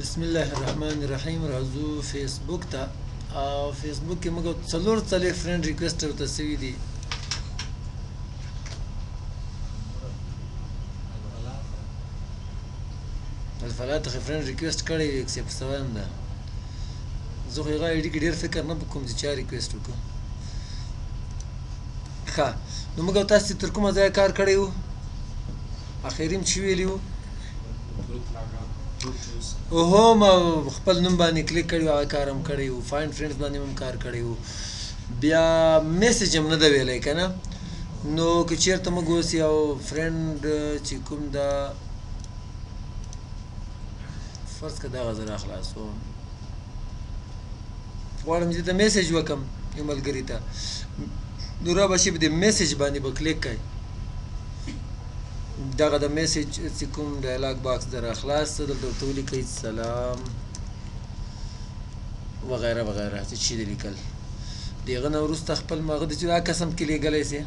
بسم الله الرحمن الرحیم. راځو فیسبوک ته. او فیسبوک کې موږ څلور فرند ریکویسټ ورته سوي دي. الفلا ته فرند ریکویسټ کړی ایکسپټ سوی ده. زه خو هغه آی ډي کې ډېر فکر نه کوم چې چا ریکویسټ وکړو. ښه نو موږ تاسو تر کومه ځایه کار کړی وو؟ اخریم چې ویلي وو اوهو ما خپل نوم باندې کلیک کړی وو، هغه کار هم کړی وو. فایند فرینډز باندې هم کار کړی وو. بیا میسج هم نه ده ویلی که نه. نو که چېرته موږ اوس یو فرینډ چې کوم ده فرض که دغه زه راخلاصوم، غواړم چې د میسج وکړم یو ملګري ته، نو را به شي په دې میسج باندې به کلیک کوئ. دغه د میسج چې کوم ډایلاګ باکس در خلاص څه دلته ورته ولیکئ سلام وغیره وغیره چې چی دې لیکل. د هغه نه وروسته خپل مغه د چې دا قسم کې لیږلی سې.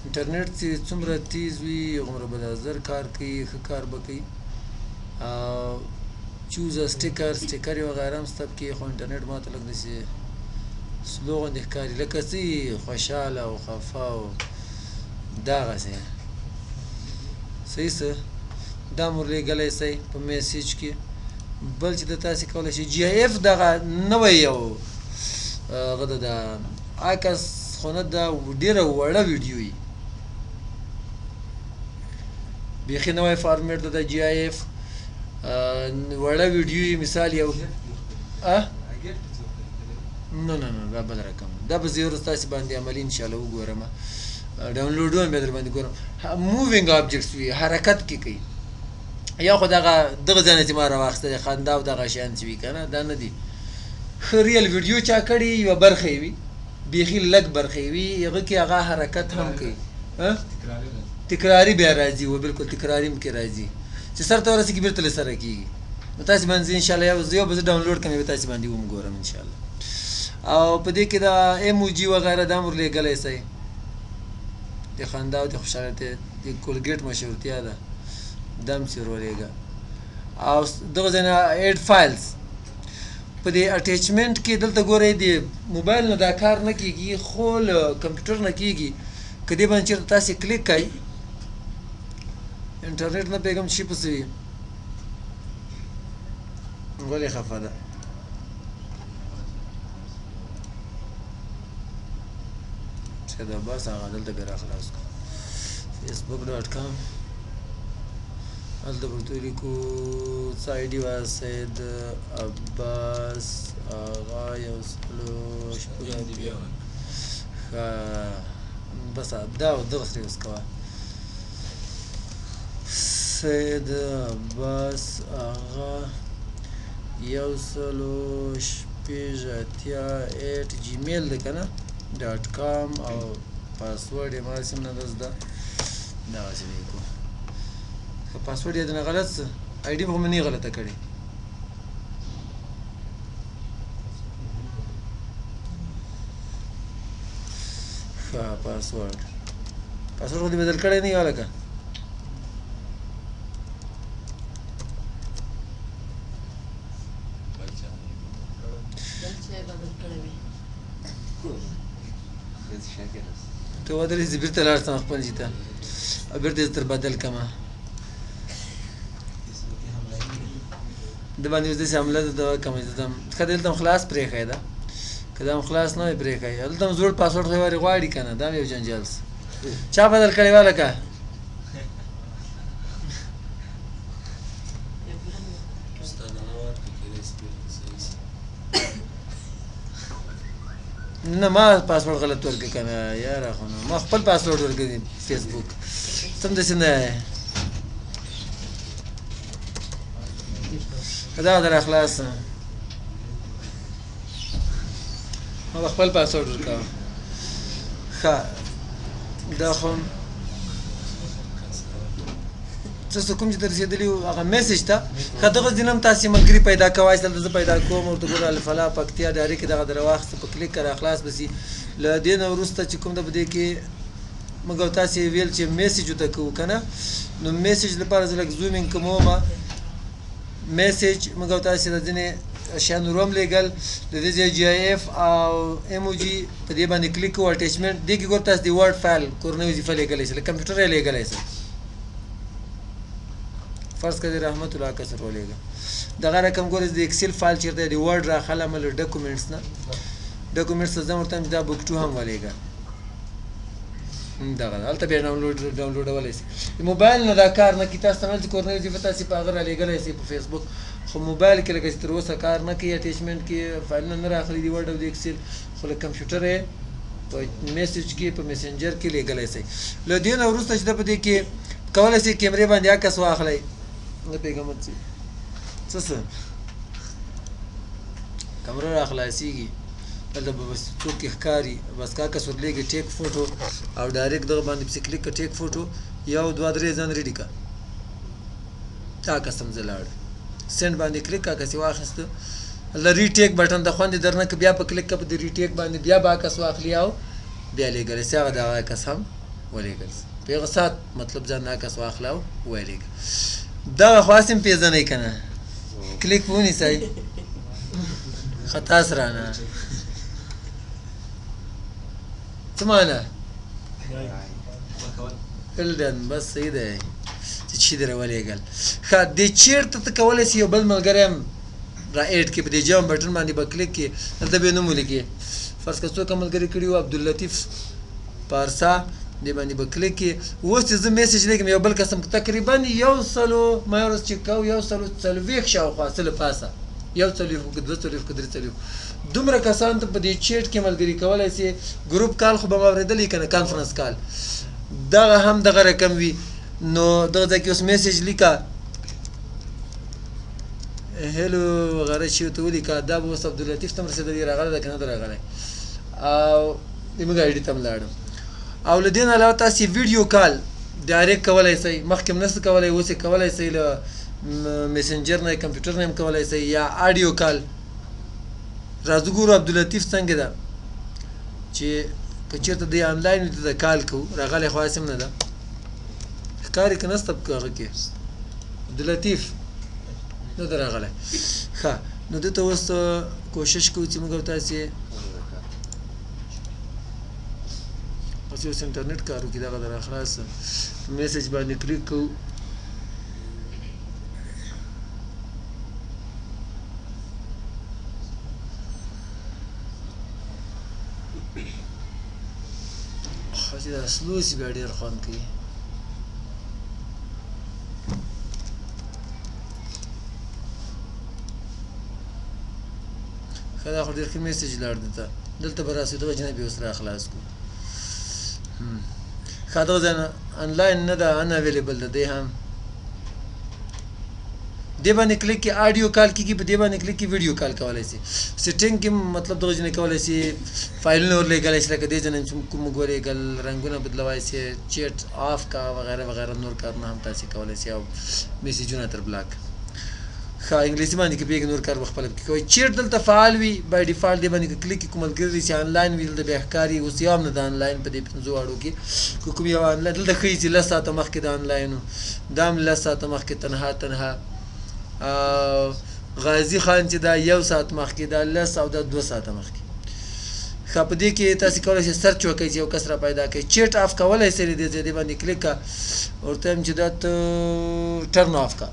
انټرنیټ چې څومره تیز وي هغومره به دا زر کار کوي، ښه کار به کوي. چوز سټیکر یې وغیره هم سټپ کړي، خو انټرنیټ ما ته لږ داسې سلو غوندې ښکاري، لکه څه خوشحاله او خفه او دغسې. صحیح څه دا مو لیږلی سئ په میسج کې. بل چې د تاسې کولی شئ جی آی اف دغه نوی یو هغه ده، د عکس خو نه ده، ډېره وړه ویډیو وي، بیخي نوی فارمیټ ده د جی آی اف، وړه ویډیو وي. مثال یو نه نه نه دا بل رقم، دا به زه ورځ تاسې باندې عملي انشاءالله وګورم، ډاونلوډونه بیا در باندې ګورم. مووینګ آبجکټس وي، حرکت کې کوي. یا خو دغه ځای نه چې ما راواخیسته خندا او دغه شیان چې وي که نه، دا نه دي. ښه ریل ویډیو چا کړي یوه برخه یې وي، بیخي لږ برخه یې وي، هغه کې هغه حرکت هم کوي، تکراري بیا راځي، و بلکل تکراري هم کې راځي چې سر ته ورسېږي بېرته له سره کېږي. نو تاسې باندې زه انشاءالله یو به زه ډاونلوډ کړم، بیا تاسې باندې وم ګورم انشاءالله. او په دې کې د ایموجي وغیره دا هم ورلیږلی سئ، د خندا او د خوشحالۍ د کولګیټ مشهورتیا ده، دا هم چې ورولېږه. او دغه ځای نه ایډ فایلز په دې اټیچمنټ کې دلته ګورئ د موبایل نه دا کار نه کېږي، خو له کمپیوټر نه کېږي. که دې باندې چېرته تاسې کلیک کئ، انټرنیټ نه پوهېږم چې شي پسې وي، ولې خفه ده. ښه ده بس هغه دلته بیا راخلاص کړو facebook.com. هلته به ورته ولیکو څه آی ډي وه سید عباس آغا 106. ښه بس دا دغسې اوس کوه، سید عباس آغا 106@gmail ده که نه .com، او پاسورډ یې ماسې هم نه ده زده، دغسې به یې کړو. که پاسورډ یې دنه غلط څه آی ډي به خو مې نه غلطه کړې. ښه پاسورډ خو دې بدل کړی نه یې هلکه. ته ودرې زه بېرته لاړ شم خپل ځای ته، او بېرته یې در بدل کړمه. د باندې اوس داسې حمله ده دغه کمه زه ځم. ښه دلته هم خلاص پرېښی ده، که دا هم خلاص نه وی پرېښی، هلته هم زوړ پاسورډ خو یې ورې غواړي که نه، دا هم یو جنجال څه. چا بدل کړی وه لکه نه ما پاسورډ غلط ورکړی که نه یاره، خو نه ما خپل پاسورډ ورکړی فیسبوک، ته هم داسې نه یې. که دغه در اخلاص ما به خپل پاسورډ ورکوه. ښه دا خو څه کوم چې ته رسېدلي وو هغه میسج ته. ښه دغه ځین هم تاسې ملګري پیدا کوئ، دلته زه پیدا کوم، ورته ګوره الفلا پکتیا ډایرکټ دغه در واخیسته په کلیک که راخلاص به سي. له دې نه وروسته چې کوم ده په دې کې موږ تاسې ویل چې میسج ورته کوو که نه نو میسج لپاره زه لږ زومینګ کومه میسج موږ تاسې د ځینې شیانو روم لیږل د دې ځای جی آی اف او ایموجي په دې باندې کلیک کوو اټیچمنټ دې کې ګور تاسو د ورډ فایل کورنۍ وظیفه لیږلی شئ له کمپیوټر یې لیږلی شئ فرض کړئ د رحمت الله کسر ولیږه دغه رقم ګورئ د اکسل فایل چېرته د ورډ راخلم له ډاکومنټس نه ډاکومنټس ته ځم ورته وایم دا بوک 2 هم ولیږه دغه هلته بیا ډاونلوډولی شي د موبایل نه دا کار نه کوي تاسو ته ویل چې کورنۍ وظیفه تاسې په هغه رالیږلی شئ په فیسبوک خو موبایل کې لکه چې تر اوسه کار نه کوي اټیچمنټ کې فایلونه نه راخلي د ورډ او د اکسل خو له کمپیوټر یې په میسج کې په میسنجر کې لیږلی شئ له دې نه وروسته چې ده په دې کې کولی شئ کیمرې باندې عکس واخلئ نه پوهېږم څه کمره را خلاصېږي دلته به بس څوک ښکاري بس کا عکس ورلیږي ټیک فوټو او ډایرکټ دغه باندې پسې کلیک کړه ټیک فوټو یو دوه درې ځان ریډي کړه دا عکس هم زه لاړ سینډ باندې کلیک کړه عکس یې واخیسته له ریټیک بټن د خوندې درنه که بیا په کلیک کړه په د ریټیک باندې بیا به عکس واخلي او بیا لیږلی سي هغه دغه عکس هم ولیږل سي په هغه ساعت مطلب ځان عکس واخله او ولیږه دغه خو هسې هم پېژنئ که نه کلیک په ونیسئ خطا سرانه څه معنا فلډن بس صحیح دی چې چی در ولیږل ښه دې چېرته ته کولی سي یو بل ملګری هم را ایډ کړي په دې جام بټن باندې به کلیک کړي دلته به یې نوم ولیکي فرض که څوک هم ملګري کړي وو عبداللطیف پارسا دې باندې به کلیک کړي اوس چې زه میسج لیکم یو بل قسم تقریبا 100 ما یو ورځ چک کوو 140 شاوخوا څه له پاسه 140 که 240 که 340 دومره کسان ته په دې چیټ کې ملګري کولی سي ګروپ کال خو به مو اورېدلی که نه کانفرنس کال دغه هم دغه رقم وي نو دغه ځای کې اوس میسج لیکه هلو وغیره چې ورته ولیکه دا به اوس عبداللطیف ته هم رسېدلی راغلی ده که نه ده راغلی او زموږ آی ډي ته هم لاړم او له دې نه علاوه تاسې ویډیو کال ډایرکټ کولی سئ مخکې هم نسئ کولی اوس یې کولی سئ له میسنجر نه کمپیوټر نه هم کولی سئ یا آډیو کال راځو ګورو عبداللطیف څنګه ده چې که چېرته دی آنلاین وي ته کال کوو راغلی خو هسې هم نه ده ښکاري که نسته په هغه کې عبداللطیف نه ده راغلی ښه نو ده ته اوس کوشش کوو چې موږ او تاسې اوس اوس انټرنېټ کار وکړي دغه در خلاصه میسج باندې کلیک کوو چې دا سلو سي بیا ډېر خوند کوي ښه دا خو ډېر ښه میسج لاړ دته دلته به راسي دغه جنه بیا اوس را خلاص کړو ښه دغه ځای نه انلاین نه ده ان اویلیبل ده دی هم دې باندې کلیک کې آډیو کال کېږي په دې باندې کلیک کې ویډیو کال کولی سي سیټینګ کې مطلب دغه جنې کولی سي فایلونه ورلیږلی شي لکه دې ځنه چې موږ ولیږل رنګونه بدلوای سي چیټ آف کا وغیره وغیره نور کارونه هم تاسې کولی سي او میسیجونه تر بلاک ښه انګلیسي باندې کې پرېږدي نور کار به خپله پکې کوئ چیټ دلته فعال وي بای ډیفالټ دې باندې که کلیک کې کوم ملګري چې آنلاین وي دلته بیا ښکاري اوس یو هم نه ده آنلاین په دې 5 واړو کې که کوم یو آنلاین دلته ښیي چې 10 ساعته مخکې د آنلاین و دا هم 10 ساعته مخکې تنها غازي خان چې دا 1 ساعت مخکې دا 10 او دا 2 ساعته مخکې ښه په دې کې تاسې کولی شئ سرچ وکړئ چې یو کس را پیدا کړئ چیټ آف کولی شئ دې ځای باندې کلیک کړه ورته وایم چې دا ته ټرن آف کړه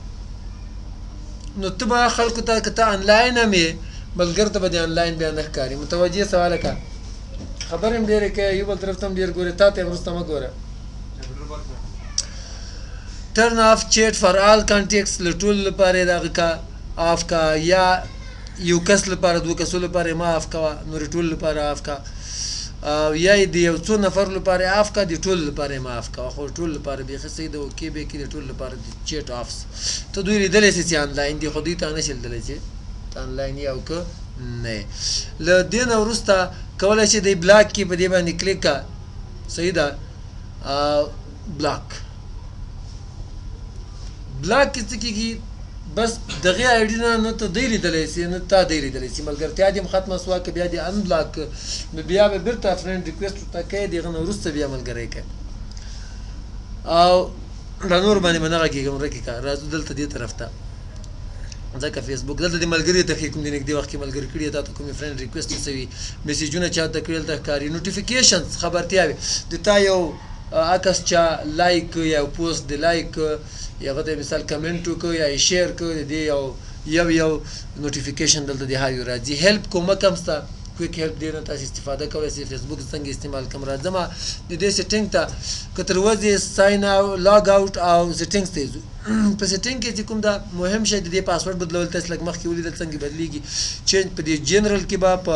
نو ته به خلکو ته که ته آنلاین هم یې ملګرو ته به دې آنلاین بیا نه ښکاري متوجه سواله که خبرې هم ډېرې کوې یو بل طرف ته هم ډېر ګورې تا ته یې وروسته مه ګوره ټرن آف چیټ فار آل کانټیکټس له ټولو لپاره یې دغه کا آف کا یا یو کس لپاره 2 کسو لپاره یې مه آف کوه نور یې ټولو لپاره آف کا یا یې د یو څو نفر لپاره یې آف کا د ټولو لپاره یې مه آف کوه خو ټولو لپاره بیخي صحیح ده اوکې به کې د ټولو لپاره د چیټ آفس ته دوی لیدلی شي چې آنلاین دي خو دوی ته نه شي لیدلی چې ته آنلاین یې او که نه یې له دې نه وروسته کولی شي دی بلاک کې په دې باندې کلیک کړه صحیح ده بلاک بلاک کې څه کېږي بس دغه آی ډي نه ته دی لیدلی سي نه تا دی لیدلی سي ملګرتیا دې هم ختمه سوه که بیا دې ان بلاک نو بیا به بېرته فرینډ ریکویسټ ورته کوې د هغه نه وروسته بیا ملګری کوې او دا نور باندې منغه کېږم رکې کا راځو دلته دې طرف ته ځکه فیسبوک دلته د ملګري ته کوم د نږدې وخت کې ملګري کړي تا ته کومې فرینډ ریکویسټ سوي میسیجونه چا ته کړي دلته ښکاري نوټیفیکیشنز خبرتیاوې د تا یو عکس چا لایک یا پوسټ د لایک یا هغه ته مثال کمنټ وکړو یا یې شیر کړو د دې یو نوټیفیکیشن دلته د هر یو راځي هیلپ کومک هم شته کویک هیلپ دی نه تاسو استفاده کولی شئ فیسبوک څنګه استعمال کوم راځم د دې سیټینګ ته که تر ورځې ساین او لاګ اوټ او سیټینګز ته ځو په سیټینګ کې چې کوم دا مهم شی د دې پاسورډ بدلول تاسو لږ مخکې ولیدل څنګه بدلیږي چینج په دې جنرال کې به په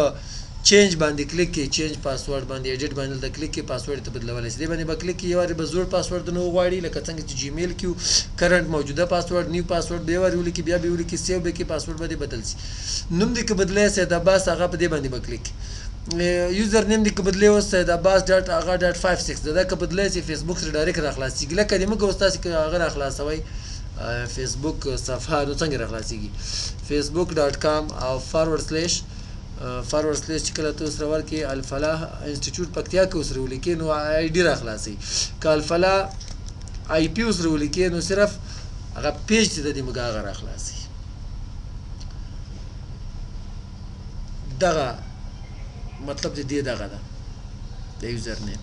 چینج باندې کلیک کې چینج پاسورډ باندې ایډیټ باندې د کلیک کې پاسورډ ته بدلولای شئ دې باندې به کلیک کې یو واری به زوړ پاسورډ نه وغواړي لکه څنګه چې جیمیل کې کرنٹ موجوده پاسورډ نیو پاسورډ به واری ولیکي بیا به ولیکي سیو به کې پاسورډ باندې بدل شي نوم دې کې بدلای شئ دا بس هغه په دې باندې به کلیک یوزر نیم دې کې بدلای وسه دا بس ډاټ هغه ډاټ 56 دا که بدلای شي فیسبوک سره ډایرکټ راخلاصيږي لکه دې موږ استاد کې هغه راخلاصوي فیسبوک صفحه نو څنګه راخلاصيږي facebook.com او // چې کله تاسو سره ورکې الفلاح انسټیټیوټ پکتیا کې اوسره ولیکې نو آی ډي راخلاصي که الفلاح آی پی اوسره ولیکې نو صرف هغه پیج ته د موږ هغه راخلاصي دغه مطلب دې دغه ده د یوزر نیم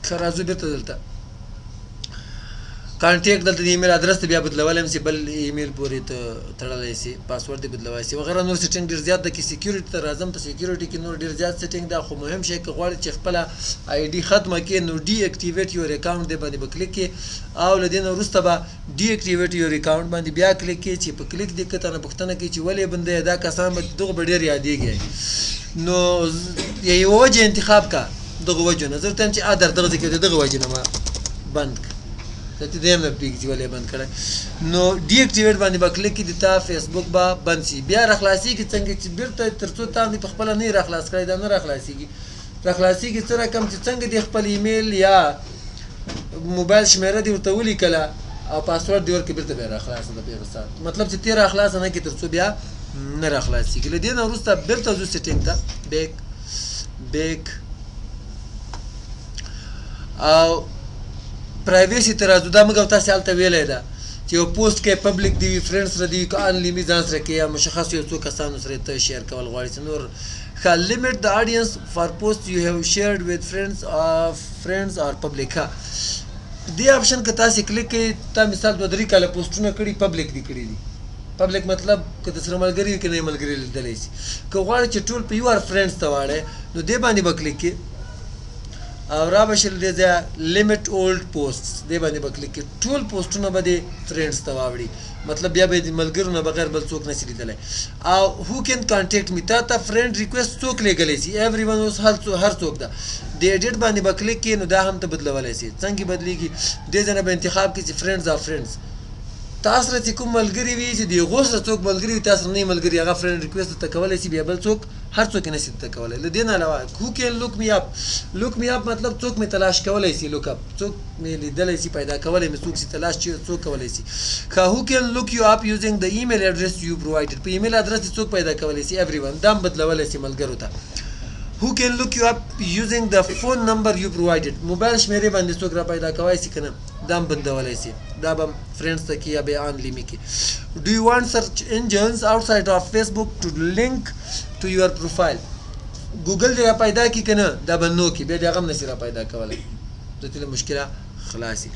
خرازو بیرته دلته کانټیکټ دلته د ایمیل ادرس ته بیا بدلولای شي بل ایمیل پورې ته تړلی شي پاسورډ دې بدلوای شي وغیره نور سیټینګ ډېر زیات ده کې سکیورټي ته راځم په سکیورټي کې نور ډېر زیات سیټینګ ده خو مهم شی که غواړئ چې خپله آی ډي ختمه کړئ نو ډي اکټیویټ یور اکاونټ دې باندې به کلیک کړئ او له دې نه وروسته به ډي اکټیویټ یور اکاونټ باندې بیا کلیک کړئ چې په کلیک دې که تانه پوښتنه کوي چې ولې بندوې دا کسان به دغه به ډېر یادېږي نو یوه وجه انتخاب کا دغه وجه نه زه ورته وایم چې دغه ځای کې دغه وجې نه ما بند کړه ته دې هم نه پرېږدي ولې بند کړی نو ډي اکټیویټ باندې به کلیک کړي د تا فیسبوک به بند شي بیا راخلاصېږي څنګه چې بېرته تر څو تا په خپله نه یې راخلاص کړی دا نه راخلاصېږي راخلاصېږي څه رقم چې څنګه دې خپل ایمیل یا موبایل شمېره دې ورته ولیکله او پاسورډ دې ورکړي بېرته بیا راخلاصه ده بیا سات مطلب چې تې راخلاصه نه کړي تر څو بیا نه راخلاصېږي له دې نه وروسته بېرته ځو سیټینګ ته بیک او پرایویسي ته راځو دا موږ او تاسې هلته ویلی ده چې یو پوسټ کې پبلیک دی وي فرینډ سره دی وي که انلیمي ځان سره کې یا مشخص یو څو کسانو سره ته شیر کول غواړي څه نور ښه لیمټ د آډینس فار پوسټ یو هیو شیرډ وذ فرینډز اور پبلیک ښه دې آپشن که تاسې کلیک کړئ تا مثال 2-3 کاله پوسټونه کړي پبلیک دي کړي دي پبلیک مطلب که درسره ملګري وي که نه یې ملګري لیدلی شي که غواړئ چې ټول په یو ار فرینډز ته واړئ نو دې باندې به کلیک کړئ او را به شي له دې ځایه لیمټ اولډ پوسټس دې باندې به کلیک کړي ټول پوسټونه به دې فرینډز ته واوړي مطلب بیا به یې د ملګرو نه بغیر بل څوک نشي لیدلی او هو کین کانټیکټ می تا ته فرینډ ریکویسټ څوک لیږلی شي ایوری ون اوس هر څوک ده د ایډیټ باندې به کلیک کړي نو دا هم ته بدلولی شي څنګه بدلیږي دې ځای نه به انتخاب کړي چې فرینډز آف فرینډز تاسو سره چې کوم ملګري وي چې د هغو سره څوک ملګري وي تاسو سره نه ملګري هغه فرینډ ریکویسټ درته کولی شي بیا بل څوک هر څوک یې نشي درته کولی له دې نه علاوه هو کین لوک می اپ مطلب څوک مې تلاش کولی شي لوک اپ څوک مې لیدلی شي پیدا کولی مې څوک شي تلاش څوک کولی شي که هو کین لوک یو اپ یوزینګ د ایمیل اډرس یو پرووایډډ په ایمیل اډرس څوک پیدا کولی شي ایوری ون دا هم بدلولی شي ملګرو ته who can look you up using the phone number you provided موبایل شمیرې باندې څوک را پیدا کولی شي که نه دا هم بندولی شي دا به فرینډز ته کې یا به آنلیمي کې do you want search engines outside of Facebook to link to your profile ګوګل دې را پیدا کړي که نه دا به نو کړي بیا دې هغه هم نشي را پیدا کولی د دې له مشکله خلاصي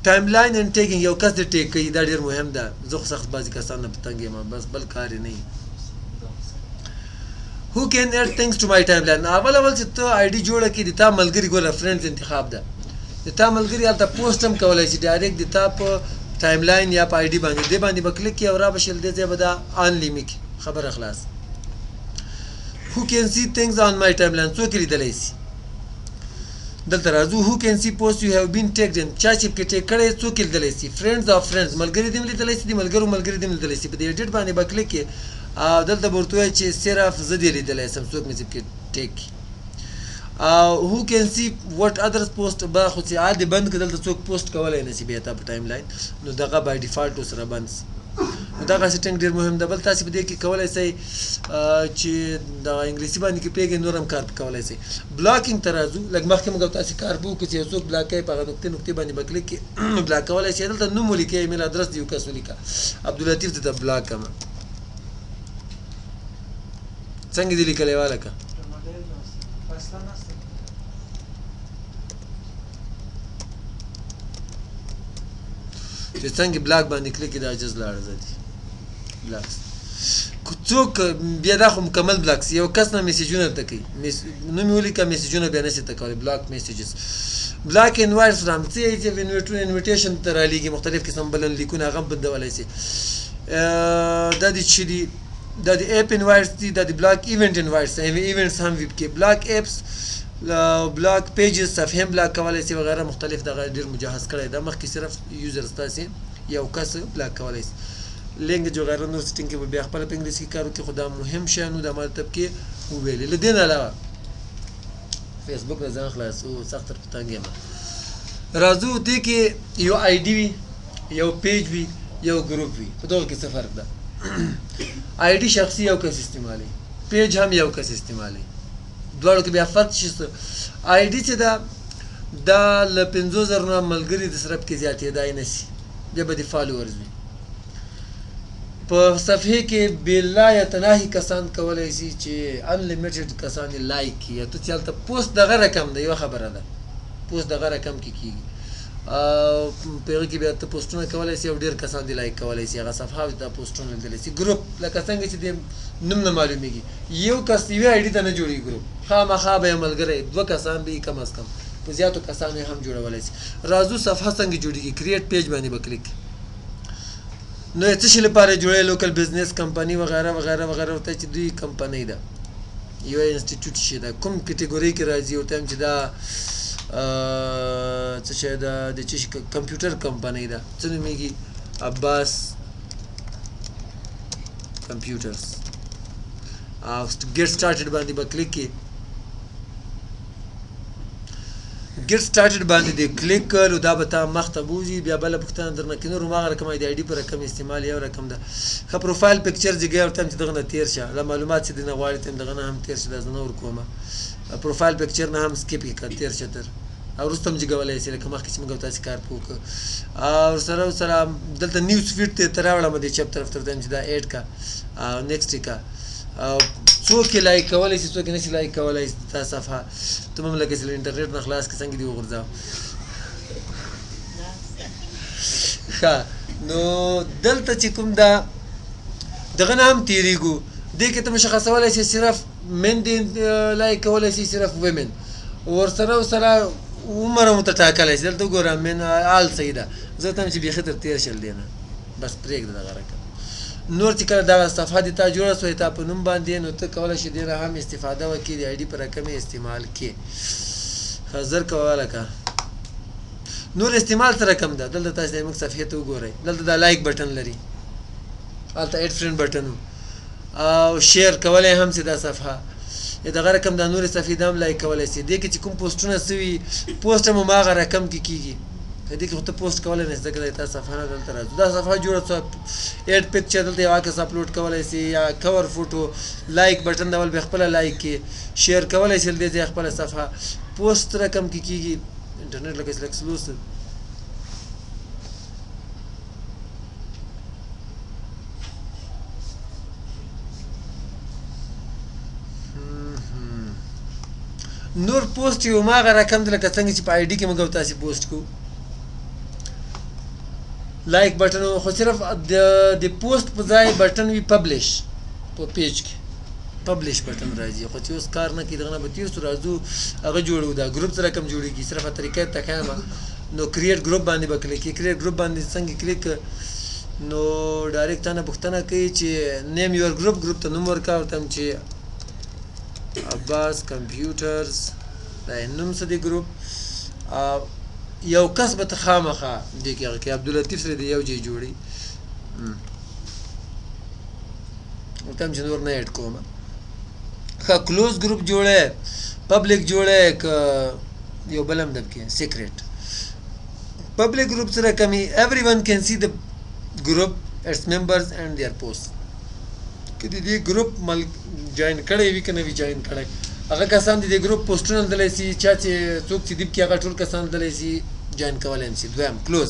ټایم لاین اینډ ټیګینګ یو کس دې ټیک کوي دا ډېر مهم ده زه خو سخت بعضې کسان نه په تنګ یم بس بل کار یې نه وي who can add things to my timeline اول چې ته آی ډي جوړه کړي د تا ملګري ګوره فرینډز انتخاب ده د تا ملګري هلته پوسټ هم کولی شي ډایرکټ د تا په ټایم لاین یا په آی ډي باندې دې باندې به کلیک کړي او را به شي له دې ځای به دا آنلیمي کړي خبره خلاص who can see things on my timeline څوک یې لیدلی شي دلته راځو who can see posts you have been tagged in چا چې پکې ټیګ کړی څوک یې لیدلی شي فرینډز آف فرینډز ملګري دې هم لیدلی شي د ملګرو ملګري دې هم لیدلی شي په دې ایډیټ باندې به کلیک کړي او دلته به ورته ووایي چې صرف زه دې لیدلی شم څوک مې چې پکې ټیګ کړي او who can see what others post به خو چې عادي بند کړه دلته څوک پوسټ کولی نه شي بیا تا په ټایم لاین نو دغه بای ډیفالټ سره بند شي دغه سیټینګ ډیر مهم ده. بل تاسو په دې کې کولای شئ چې د انګلیسي باندې کې پیګ نورم کار کولای شئ. بلاکینګ ته راځو. لږ مخکې موږ تاسو کار بو کې چې څوک بلاک کوي په هغه نقطې باندې بکلیک کې بلاک کولای شئ. دلته نوم ولیکئ، ایمیل ادرس دی یو کس ولیکه، عبداللطیف ته بلاک کما څنګه دی لیکلای والکه چې څنګه بلاک باندې کلیک دا جز لاړ زدي بلاکس څوک بیا دا خو مکمل بلاکس یو کس نه میسیجونه ته کوي نو مې ولیکه میسیجونه بیا نشي ته کوي بلاک میسیجز بلاک انوایټس رام څه چې انویټیشن ته را لېږي مختلف قسم بلن لیکونه هغه بندولی شي دا دي چې دي دا د اپ انوایټس دي دا د بلاک ایونت انوایټس ایونټس هم ویب کې بلاک اپس بلاک پیجز صفحه بلاک کولای شي وغیرہ مختلف دغه ډیر مجهز کړی دا مخکې صرف یوزر تاسو یو کس بلاک کولای شي لینګویج وغیرہ نو سیټینګ کې بیا خپل په انګلیسي کارو کې خدا مهم شي نو د مطلب کې ویل لدین علاوه فیسبوک نه ځان خلاصو سخت تر پتانګې ما راځو دې کې یو آی ډي وي یو پیج وي یو ګروپ وي په دغه کې څه فرق ده آی ډي شخصي یو کس استعمالي پیج هم یو کس استعمالي دواړو کې بیا فرق شي آی ډي چې دا ل 50000 نه ملګری د صرف کې زیاتېدای نه شي بیا به د فالوورز وي په صفحه کې بلا یتناهي کسان کولای شي چې انلیمیټډ کسان لایک کړي ته چلته پوسټ دغه رقم ده یو خبره ده پوسټ دغه رقم کې کیږي په هغه کې بیا ته پوسټونه کولای شي او ډیر کسان دی لایک کولای شي هغه صفحه د پوسټونه لیدلی شي ګروپ لکه څنګه چې د نوم نه معلومیږي یو کس یو آی ډي ته نه جوړي ګروپ خامخا به ملګری دوه کسان به کم از کم په زیاتو کسانو هم جوړولای شي راځو صفحه څنګه جوړیږي کریټ پیج باندې بکلیک نو څه شي لپاره جوړه لوکل بزنس کمپنی وغیرہ وغیرہ وغیرہ ورته چې دوی کمپنی ده یو انسټیټیوټ شي دا کوم کټګوري کې راځي او تم چې دا څه شي دا د چې کمپیوټر کمپنی ده څه نومېږي عباس کمپیوټرز او ګیټ سٹارټډ باندې بکلیک کې ګیټ سٹارټډ باندې د کلیک کړو دا به تا مخته بوزي بیا بل پښتنه درنه کې نور ما رقم دی آی ډي پر رقم استعمال یو رقم ده خو پروفایل پکچر جګه او تم چې دغه تیر شه د معلومات چې دنه غواړي تم دغه هم تیر شه د نور کومه پروفایل پکچر نه هم سکیپ کې تیر شه تر او رستم جګولای شي لکه مخکې چې موږ تاسو کار وکړو او سره دلته نیوز فیډ ته تراوړم د چپ طرف ته چې دا اډ کا نیکسټ کا څوک لایک کولای شي څوک نشي لایک کولای شي تاسو صفحه ته هم لکه چې انټرنیټ نه خلاص کې څنګه دی وګرځاو ښه نو دلته چې کوم دا دغه نام تیریګو دې کې ته مشخصولای شي صرف من دي لایک کولای شي صرف ومن ورسره عمر متټاکلای شي دلته ګورم من آل سیده زه ته چې بيخي تر تیر شل دینه بس پرېږده دغه رقم نور چې کله دا صفحه دې تا جوړه سوې تا په نوم باندې نو ته کولی شې دې هم استفاده وکړي د آی ډي په رقم استعمال کې حاضر کوله که نور استعمال څه رقم ده دلته تاسو زموږ صفحې ته وګورئ دلته دا لایک بټن لري هلته ایډ فرینډ بټن او شیر کولی هم چې دا صفحه دغه رقم د نورې صفحې د هم لایک کولی شي دې کې چې کوم پوسټونه سوي پوسټ هم هماغه رقم کې کېږي دې کې خو ته پوسټ کولی نه شې ځکه دا صفحه نه دلته راځو دا صفحه جوړه څه ایډ پکچر دلته یو عکس اپلوډ کولی شي یا کور فوټو لایک بټن ډول به خپله لایک کې شیر کولی شي دې ځای خپله صفحه پوسټ رقم کې کېږي انټرنیټ لکه لږ سلو څه نور پوسټ یو ماغه رقم د لکه څنګه چې په آی ډي کې موږ تاسو پوسټ کو لایک بټن خو صرف د پوسټ په ځای بټن وی پبلش په پیج کې پبلش بټن راځي خو چې اوس کار نه کوي دغه نه به تیر سو راځو هغه جوړو دا ګروپ سره کم جوړیږي صرف طریقې ته کایم نو کریټ ګروپ باندې بکلیک کریټ ګروپ باندې څنګه کلیک نو ډایرکټ نه پوښتنه کوي چې نیم یور ګروپ ته نوم ورکاو تم چې عباس کمپیوټرز دا نوم څه دی ګروپ یو کس به ته خامخا دې کې عبداللطیف سره د یو ځای جوړي ورته هم چې نور نه ایډ کوم ښه کلوز ګروپ جوړی پبلک جوړی که یو بل هم دب کې سیکرټ پبلک ګروپ سره کمی ایوری ون کین سی د ګروپ its members and their posts. که د دې ګروپ جوین کړی وي که نه وي جوین کړی هغه کسان د دې ګروپ پوسټونه لیدلی سي چا چې څوک چې دیب کې هغه ټول کسان لیدلی سي جوین کولی هم سي. دویم کلوز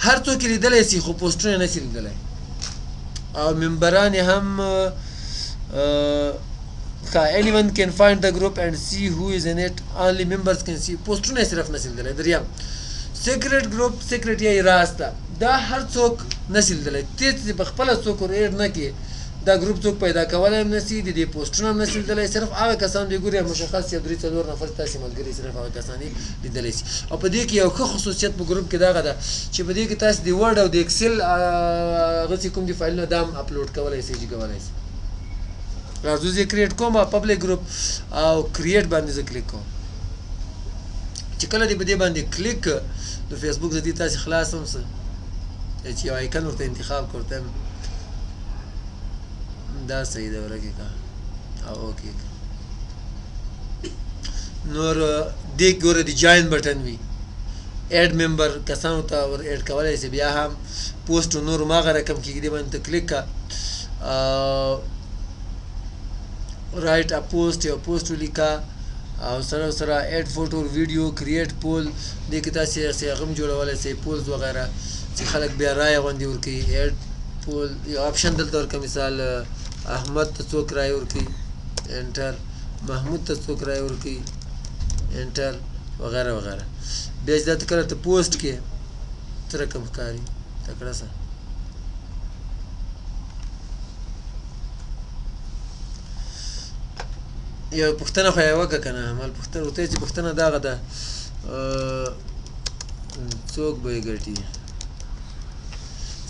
هر څوک یې لیدلی سي خو پوسټونه یې نه سي لیدلی او ممبران یې هم anyone can find the group and see who is in it, only members can see. پوسټونه یې صرف نه سي لیدلی. دریم سیکرټ ګروپ سیکرټ یا راز ده دا هر څوک نه سي لیدلی. ته چې په خپله څوک ور ایډ نه کړې دا ګروپ څوک پیدا کولی هم نه سي د دې پوسټونه هم نه سي لیدلی. صرف هغه کسان دې ګوري مشخص یو 3-4 نفر ستاسې ملګري صرف هغه کسان یې لیدلی سي. او په دې کې یو ښه خصوصیت په ګروپ کې دغه ده چې په دې کې تاسو د ورډ او د اکسل هغه چې کوم دي فایلونه دا هم اپلوډ کولی سئ چې کولی سئ. راځو زه کریټ کوم پبلک ګروپ او کریټ باندې زه کلیک کوم. چې کله دې په دې باندې کلیک نو فیسبوک زه دې تاسې خلاص هم څه چې یو آیکن ورته انتخاب کړو ته دا صحیح ده ورکې که او اوکې که نور دې ګوره د جاین بټن وي ایډ ممبر کسانو ته ور ایډ کولی سي. بیا هم پوسټ و نور هماغه رقم کېږي دې باندې ته کلیک که رایټ ا پوسټ یو پوسټ ولیکه او سره سره ایډ فوټو ویډیو کریټ پول دې کې تاسې هغه هم جوړولی سئ پولز وغیره چې خلک بیا رایه غوندې ورکوي. ایډ پول یو آپشن دلته ورکړه مثال احمد ته څوک رایه ورکوي انټر محمود ته څوک رایه ورکوي انټر وغیره وغیره. بیا چې دا ته کله ته پوسټ کې څه رقم ښکاري تکړه سه یو پوښتنه خو یې وکړه که نه مال پوښتنه ورته چې پوښتنه دغه ده څوک به یې ګټي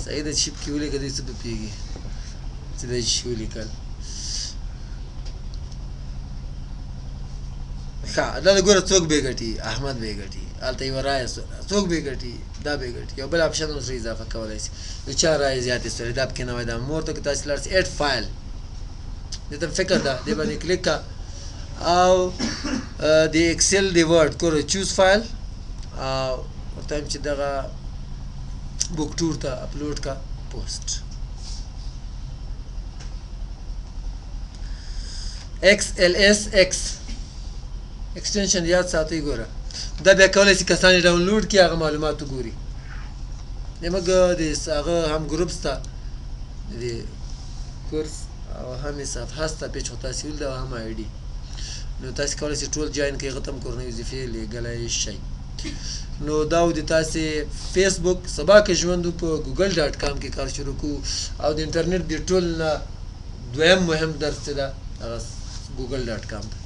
صحیح ده چې شپ کې ولیکه دی څه به پوهېږي چې دی چې ولیکل ښه دا د ګوره څوک به یې ګټي احمد به یې ګټي هلته یوه رایه سوله څوک به یې ګټي دا به یې ګټي یو بل آپشن هم سره اضافه کولی شي د چا رایې زیاتې سولې دا پکې نوی ده مور ته که تاسې لاړ شئ ایډ فایل دې ته فکر ده دې باندې کلیک که او د اکسل د ورډ ګوره چوز فایل او ورته وایم چې دغه بوک ټور ته اپلوډ که پوسټ XLSX ایکسټنشن یاد ساتئ. ګوره دا بیا کولی شي کسان یې ډاونلوډ کړي هغه معلومات وګوري. زموږ د هغه هم ګروپ شته د کورس او هم یې صفحه شته پیج خو تاسې ولیده او هم آی ډي نو تاسې کولی شئ ټول جوین کړئ هغه ته هم کورنۍ وظیفې لیږلی شئ. نو دا و د تاسې فیسبوک سبا که ژوند په ګوګل ډاټ کام کې کار شروع کړو او د انټرنیټ د ټول نه دویم مهم درس چې ده هغه ګوګل ډاټ کام ده.